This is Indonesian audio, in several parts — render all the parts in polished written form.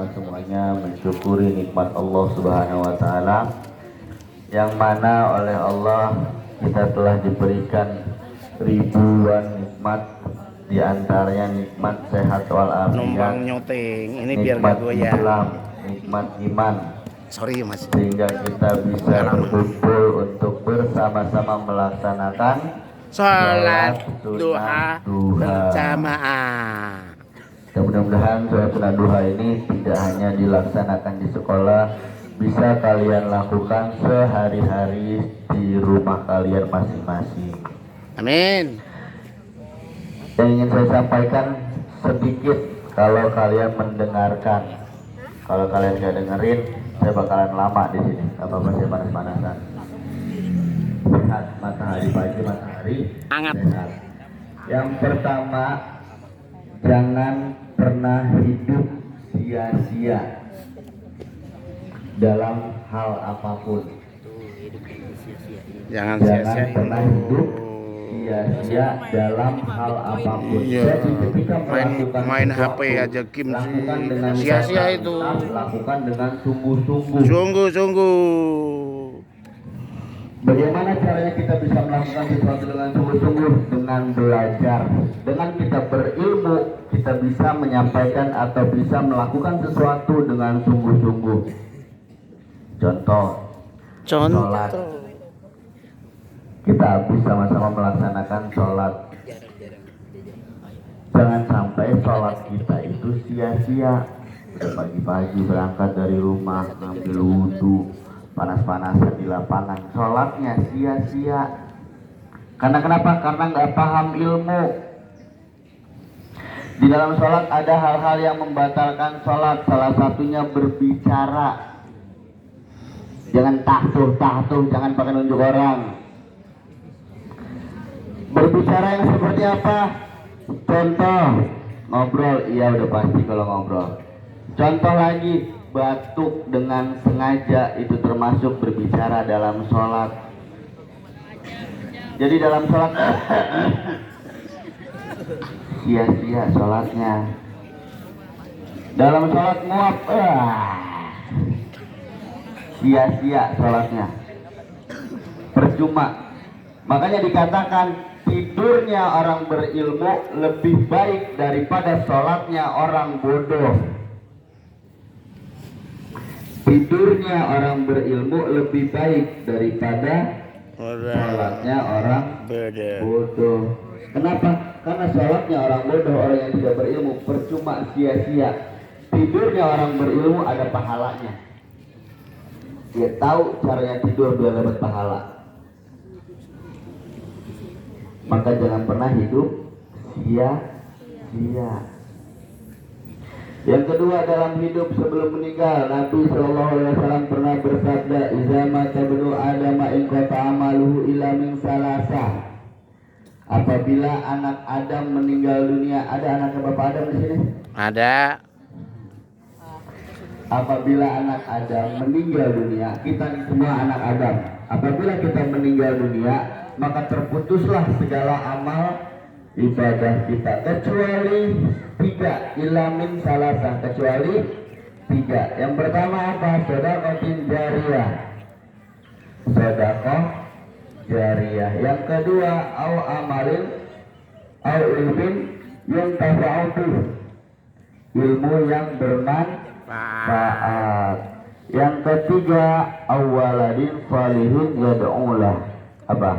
sama-sama semuanya mensyukuri nikmat Allah Subhanahu wa taala yang mana oleh Allah kita telah diberikan ribuan nikmat, di antaranya nikmat sehat walafiat, nikmat Islam, nikmat iman, sehingga kita bisa berkumpul untuk bersama-sama melaksanakan sholat duha berjamaah. Dan mudah-mudahan sholat sunnah duha ini tidak hanya dilaksanakan di sekolah, bisa kalian lakukan sehari-hari di rumah kalian masing-masing. Amin. Yang ingin saya sampaikan sedikit, kalau kalian mendengarkan, kalau kalian nggak dengerin, saya bakalan lama di sini. Apa saya panas-panasan? Lihat matahari pagi, matahari hangat. Yang pertama, jangan pernah hidup sia-sia dalam hal apapun. Jangan pernah hidup sia-sia dalam hal apapun. Jadi ketika main HP aja game sia-sia itu. Lakukan dengan sungguh-sungguh. Bagaimana caranya kita bisa melakukan sesuatu dengan sungguh-sungguh? Dengan belajar. Dengan kita berilmu, kita bisa menyampaikan atau bisa melakukan sesuatu dengan sungguh-sungguh. Contoh. Sholat. Kita habis sama-sama melaksanakan sholat. Jangan sampai sholat kita itu sia-sia. Udah pagi-pagi berangkat dari rumah, ngambil wudhu, panas-panasan di lapangan, sholatnya sia-sia. Karena kenapa? Karena nggak paham ilmu. Di dalam sholat ada hal-hal yang membatalkan sholat. Salah satunya berbicara. Jangan tahtuh, jangan pakai nunjuk orang. Berbicara yang seperti apa? Contoh, ngobrol. Iya udah pasti kalau ngobrol. Contoh lagi, batuk dengan sengaja, itu termasuk berbicara dalam sholat. Jadi dalam sholat sia-sia sholatnya. Dalam sholat nguap, sia-sia sholatnya, percuma. Makanya dikatakan tidurnya orang berilmu lebih baik daripada sholatnya orang bodoh. Tidurnya orang berilmu lebih baik daripada sholatnya orang bodoh. Kenapa? Karena sholatnya orang bodoh, orang yang tidak berilmu, percuma, sia-sia. Tidurnya orang berilmu ada pahalanya. Dia tahu caranya tidur biar dapat pahala. Maka jangan pernah hidup sia-sia. Yang kedua, dalam hidup sebelum meninggal, Nabi SAW pernah bersabda, "Iza mata ibnu Adam in qata amaluhu illa min salasah." Apabila anak Adam meninggal dunia, ada anaknya Bapak Adam di sini? Ada. Apabila anak Adam meninggal dunia, kita semua anak Adam. Apabila kita meninggal dunia, maka terputuslah segala amal ibadah kita, kecuali tiga. Ilamin salasah, kecuali tiga. Yang pertama apa? Sedekah jariyah. Sedekah jariyah. Yang kedua, au amalin au ilmin yuntafa'u, ilmu yang bermanfaat. Yang ketiga, awaladin salihin yad'ulah. Apa?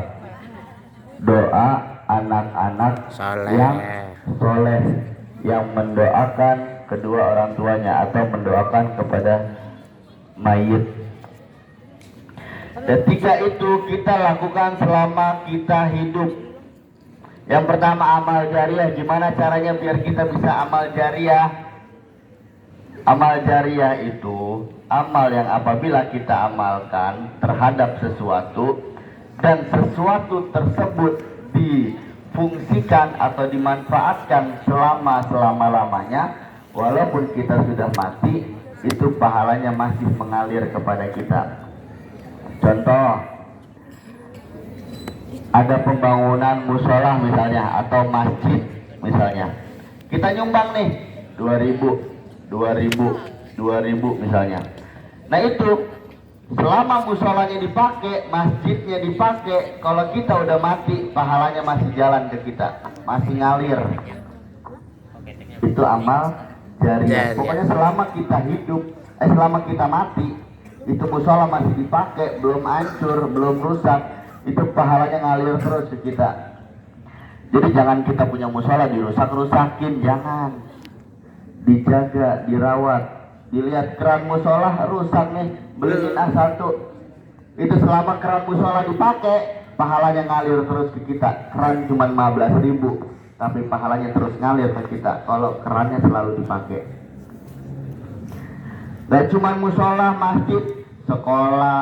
Doa anak-anak yang soleh, yang mendoakan kedua orang tuanya atau mendoakan kepada mayit. Dan tiga itu kita lakukan selama kita hidup. Yang pertama, amal jariah. Gimana caranya biar kita bisa amal jariah? Amal jariah itu amal yang apabila kita amalkan terhadap sesuatu, dan sesuatu tersebut difungsikan atau dimanfaatkan selama-lamanya, walaupun kita sudah mati, itu pahalanya masih mengalir kepada kita. Contoh, ada pembangunan musola misalnya, atau masjid misalnya, kita nyumbang nih 2000, 2.000 misalnya. Nah itu selama musolanya dipakai, masjidnya dipakai, kalau kita udah mati, pahalanya masih jalan ke kita, masih ngalir. Itu amal jariah. Pokoknya selama kita hidup, selama kita mati, itu musola masih dipakai, belum hancur, belum rusak, itu pahalanya ngalir terus ke kita. Jadi jangan kita punya musola dirusak-rusakin, jangan. Dijaga, dirawat. Dilihat keran musola rusak nih, beliin satu. Itu selama keran musola dipakai, pahalanya ngalir terus ke kita. Keran cuma 15.000, tapi pahalanya terus ngalir ke kita kalau kerannya selalu dipakai. Dan cuma musola, masjid, sekolah,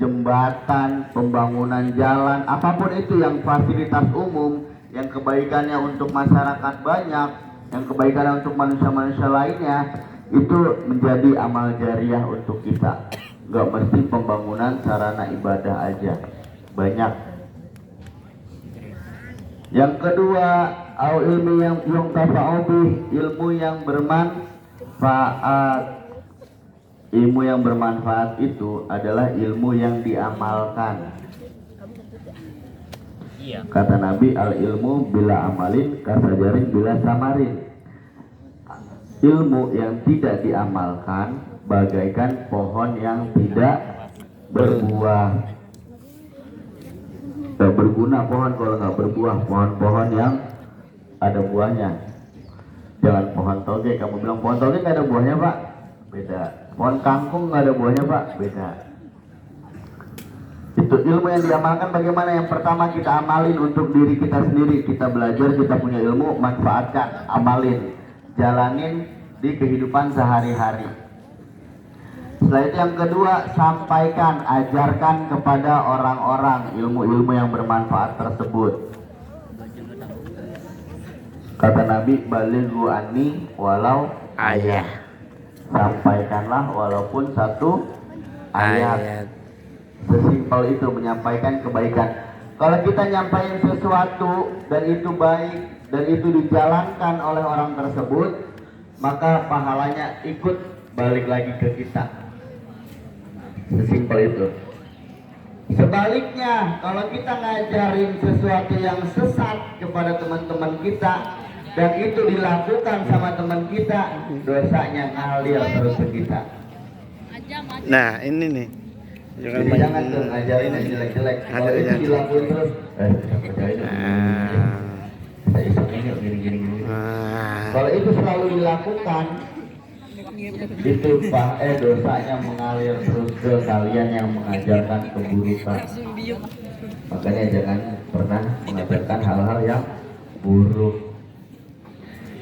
jembatan, pembangunan jalan, apapun itu yang fasilitas umum, yang kebaikannya untuk masyarakat banyak, yang kebaikannya untuk manusia-manusia lainnya, itu menjadi amal jariah untuk kita. Gak mesti pembangunan sarana ibadah aja, banyak. Yang kedua, au ilmu yang ilmu yang bermanfaat. Ilmu yang bermanfaat itu adalah ilmu yang diamalkan. Kata Nabi, al ilmu bila amalin kasajarin bila samarin. Ilmu yang tidak diamalkan bagaikan pohon yang tidak berbuah. Tak berguna pohon kalau nggak berbuah. Pohon-pohon yang ada buahnya. Jangan pohon toge. Kamu bilang pohon toge nggak ada buahnya, Pak? Beda. Pohon kangkung nggak ada buahnya, Pak? Beda. Itu ilmu yang diamalkan bagaimana? Yang pertama kita amalin untuk diri kita sendiri. Kita belajar, kita punya ilmu, manfaatkan, amalin, jalanin di kehidupan sehari-hari. Setelah itu yang kedua, sampaikan, ajarkan kepada orang-orang ilmu-ilmu yang bermanfaat tersebut. Kata Nabi, balighu anni walau ayat. Sampaikanlah walaupun satu ayat. Sesimpel itu menyampaikan kebaikan. Kalau kita nyampaikan sesuatu dan itu baik dan itu dijalankan oleh orang tersebut, maka pahalanya ikut balik lagi ke kita. Sesimpel itu. Sebaliknya, kalau kita ngajarin sesuatu yang sesat kepada teman-teman kita dan itu dilakukan sama teman kita, dosanya ngalir terus ke kita. Nah ini nih, Jangan tuh ngajarin yang jelek-jelek. Kalau itu dilakukan terus, gini. Kalau itu selalu dilakukan, itu dosanya mengalir terus ke kalian yang mengajarkan keburukan. Makanya jangan pernah mengajarkan hal-hal yang buruk.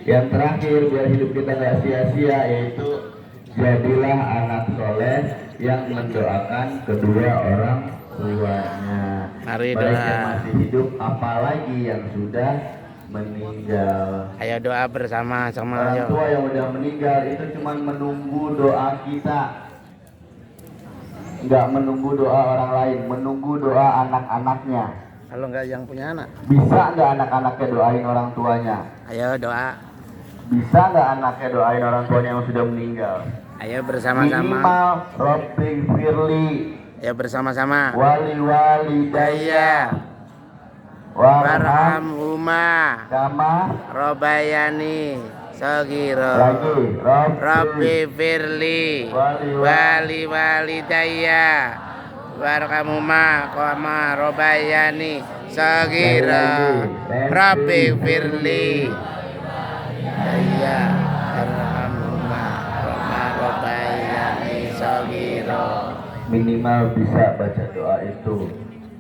Yang terakhir, biar hidup kita nggak sia-sia, yaitu jadilah anak soleh yang mendoakan kedua orang tuanya. Mari baik doa. yang masih hidup, apalagi yang sudah meninggal. Ayo doa bersama-sama. Orang tua yang udah meninggal itu cuma menunggu doa kita, nggak menunggu doa orang lain, menunggu doa anak-anaknya. Kalau nggak yang punya anak, Bisa nggak anak-anaknya doain orang tuanya? ayo doa. Bisa nggak anaknya doain orang tuanya yang sudah meninggal? Ayo bersama-sama. Minimal Rabbi firli Ayo bersama-sama. wali Daya warham warhamhuma kama robayani sagiro. lagi Rabbi firli wali daya warhamhuma kama robayani sagiro. Rabbi firli daya warhamhuma kama robayani sagiro. Minimal bisa baca doa itu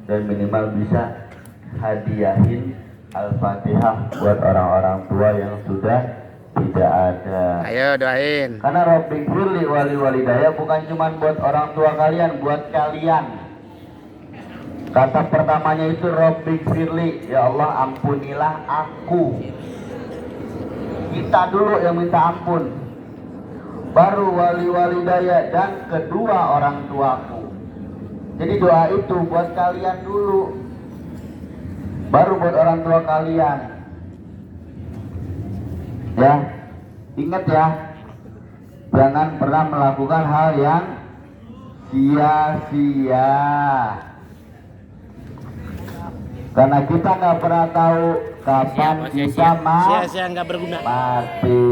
dan minimal bisa hadiahin Al-Fatihah buat orang-orang tua yang sudah tidak ada. Ayo doain. Karena Rabbi firli wali daya bukan cuma buat orang tua kalian, buat kalian. Kata pertamanya itu Rabbi firli, ya Allah ampunilah aku. Kita dulu yang minta ampun, baru wali daya dan kedua orang tuaku. Jadi doa itu buat kalian dulu, baru buat orang tua kalian. Ya, ingat ya, jangan pernah melakukan hal yang sia-sia. Karena kita nggak pernah tahu kapan kita sia-sia nggak berguna. mati.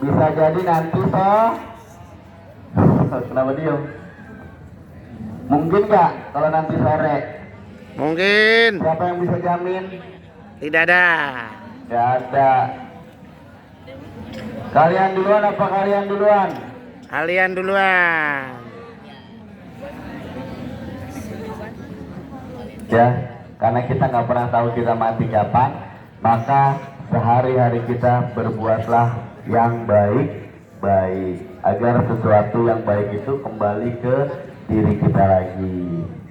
Bisa jadi nanti kenapa diem? Mungkin nggak kalau nanti sore? Mungkin. Siapa yang bisa jamin? Tidak ada. Nggak ada. Kalian duluan apa kalian duluan? Kalian duluan. Ya, karena kita nggak pernah tahu kita mati kapan, maka sehari-hari kita berbuatlah yang baik-baik agar sesuatu yang baik itu kembali ke diri kita lagi.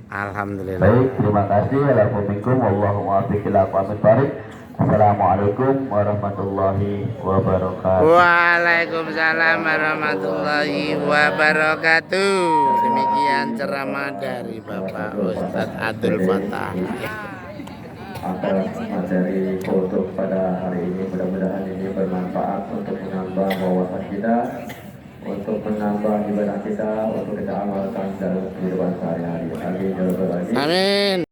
Alhamdulillah. Baik, terima kasih. Assalamualaikum warahmatullahi wabarakatuh. Assalamualaikum warahmatullahi wabarakatuh. Waalaikumsalam warahmatullahi wabarakatuh. Demikian ceramah dari Bapak Ustadz Abdul Fattah. Atas materi untuk pada hari ini, mudah-mudahan ini bermanfaat untuk menambah wawasan kita, untuk menambah ibadah kita, untuk kita amalkan dalam kehidupan sehari-hari. Amin. Amin.